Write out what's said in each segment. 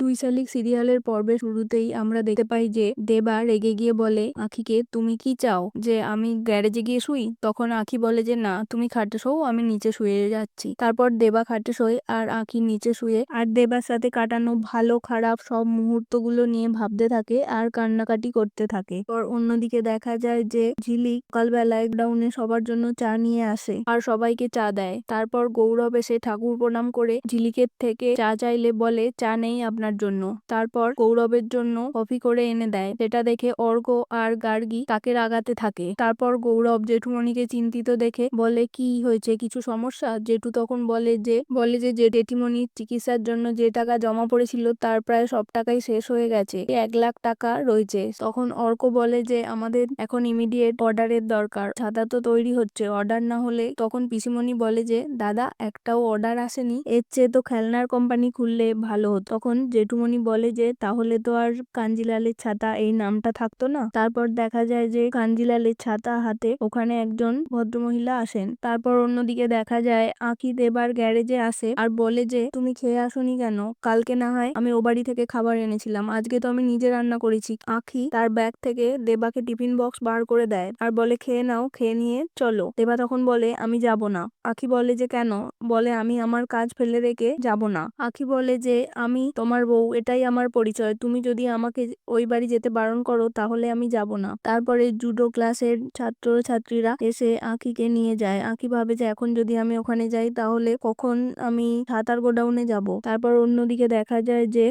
দুই শালিক সিরিয়ালের পর্বের শুরুতেই আমরা দেখতে পাই যে দেবা রেগে গিয়ে বলে আখিকে, তুমি কি চাও যে আমি গ্যারেজে গিয়ে শুই? তখন আখি বলে যে না, তুমি খাটে শোও, আমি নিচে শুয়ে যাচ্ছি। তারপর দেবা খাটে শোয় আর আখি নিচে শুয়ে আর দেবার সাথে কাটানো ভালো খারাপ সব মুহূর্তগুলো নিয়ে ভাবতে থাকে আর কান্নাকাটি করতে থাকে। পর অন্যদিকে দেখা যায় যে ঝিলিক সকালবেলায় ডাউনে সবার জন্য চা নিয়ে আসে আর সবাইকে চা দেয়। তারপর গৌরব এসে ঠাকুর প্রণাম করে ঝিলিকের থেকে চা চাইলে বলে চা নেই আপনার জন্য। তারপর গৌরবের জন্য কফি করে এনে দেয়, যেটা দেখে অর্ক আর গার্গী তাকে রাগাতে থাকে। তারপর গৌরব জেঠুমনিকে চিন্তিত দেখে বলে কি হয়েছে, কিছু সমস্যা? জেঠু তখন বলে যে জেঠিমনির চিকিৎসার জন্য যে টাকা জমা পড়েছিল তার প্রায় সব টাকাই শেষ হয়ে গেছে, 1 লাখ টাকা রয়েছে। তখন অর্ক বলে যে আমাদের এখন ইমিডিয়েট অর্ডারের দরকার, ছাতা তো তৈরি হচ্ছে, অর্ডার না হলে। তখন পিসিমণি বলে যে দাদা, একটাও অর্ডার আসেনি, এর চেয়ে তো খেলনার কোম্পানি খুললে ভালো হতো। তখন জেঠুমনি বলে যে তাহলে তো আর কাঞ্জিলালের ছাতা এই নামটা থাকতো না। তারপর দেখা যায় যে কাঞ্জিলালের ছাতা হাতে ওখানে একজন ভদ্রমহিলা আসেন। তারপর অন্যদিকে দেখা যায় আঁকি দেবার গ্যারেজে আসে আর বলে যে তুমি খেয়ে আসোনি কেন? কালকে না হয় আমি ও বাড়ি থেকে খাবার এনেছিলাম, আজকে তো আমি নিজে রান্না করেছি। আঁখি তার ব্যাগ থেকে দেবাকে টিফিন বক্স বার করে দেয় আর বলে খেয়ে নাও, খেয়ে নিয়ে চলো। দেবা তখন বলে আমি যাব না। আঁখি বলে যে কেন? বলে আমি আমার কাজ ফেলে রেখে যাব না। আঁখি বলে যে আমি তোমার বউ, এটাই আমার পরিচয়, তুমি যদি আমাকে ওই বাড়ি যেতে বারণ করো তাহলে আমি যাব না। তারপরে জুডো ক্লাসের ছাত্র ছাত্রীরা এসে আঁখিকে নিয়ে যায়। আঁখি ভাবে যে এখন যদি আমি ওখানে যাই তাহলে কখন আমি ছাতার গোডাউনে যাব। তারপর অন্যদিকে দেখা যায় যে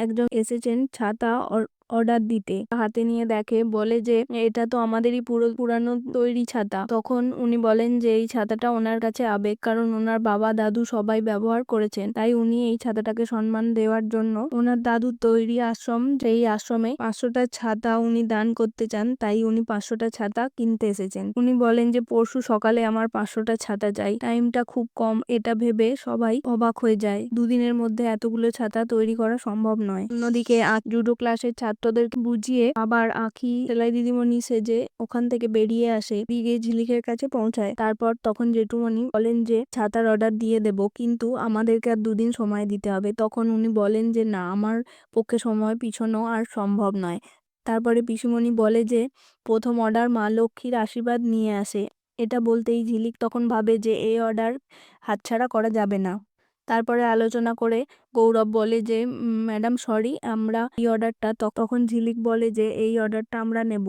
একজন এসেছেন ছাতা অর্ডার দিতে, হাতে নিয়ে দেখে, বলে যে এটা তো আমাদেরই পুরানো তৈরি ছাতা। তখন উনি বলেন যে এই ছাতাটা ওনার কাছে আবেগ, কারণ ওনার বাবা দাদু সবাই ব্যবহার করেছেন, তাই উনি এই ছাতাটাকে সম্মান দেওয়ার জন্য ওনার দাদুর তৈরি আশ্রম, সেই আশ্রমে 500টা ছাতা উনি দান করতে চান, তাই উনি 500টা ছাতা কিনতে এসেছেন। উনি বলেন যে পরশু সকালে আমার 500টা ছাতা চাই, টাইমটা খুব কম। এটা ভেবে সবাই অবাক হয়ে যায়, দুদিনের মধ্যে এতগুলো ছাতা তৈরি করা সম্ভব নয়। অন্যদিকে জুডো ক্লাসের ছাত্রদেরকে বুঝিয়ে আবার আঁখি সেলাই দিদিমণি সেজে ওখান থেকে বেরিয়ে আসে, দিকে ঝিলিকের কাছে পৌঁছায়। তারপর তখন জেঠুমণি বলেন যে ছাতার অর্ডার দিয়ে দেব, কিন্তু আমাদেরকে আর 2 দিন সময় দিতে হবে। তখন উনি বলেন যে না, আমার পক্ষে সময় পিছনো আর সম্ভব নয়। তারপরে পিসিমণি বলে যে প্রথম অর্ডার মা লক্ষ্মীর আশীর্বাদ নিয়ে আসে। এটা বলতেই ঝিলিক তখন ভাবে যে এই অর্ডার হাতছাড়া করা যাবে না। তারপরে আলোচনা করে গৌরব বলে যে ম্যাডাম সরি, আমরা এই অর্ডারটা, তখন ঝিলিক বলে যে এই অর্ডারটা আমরা নেব,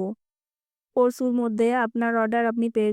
পরশুর মধ্যে আপনার অর্ডার আপনি পেয়ে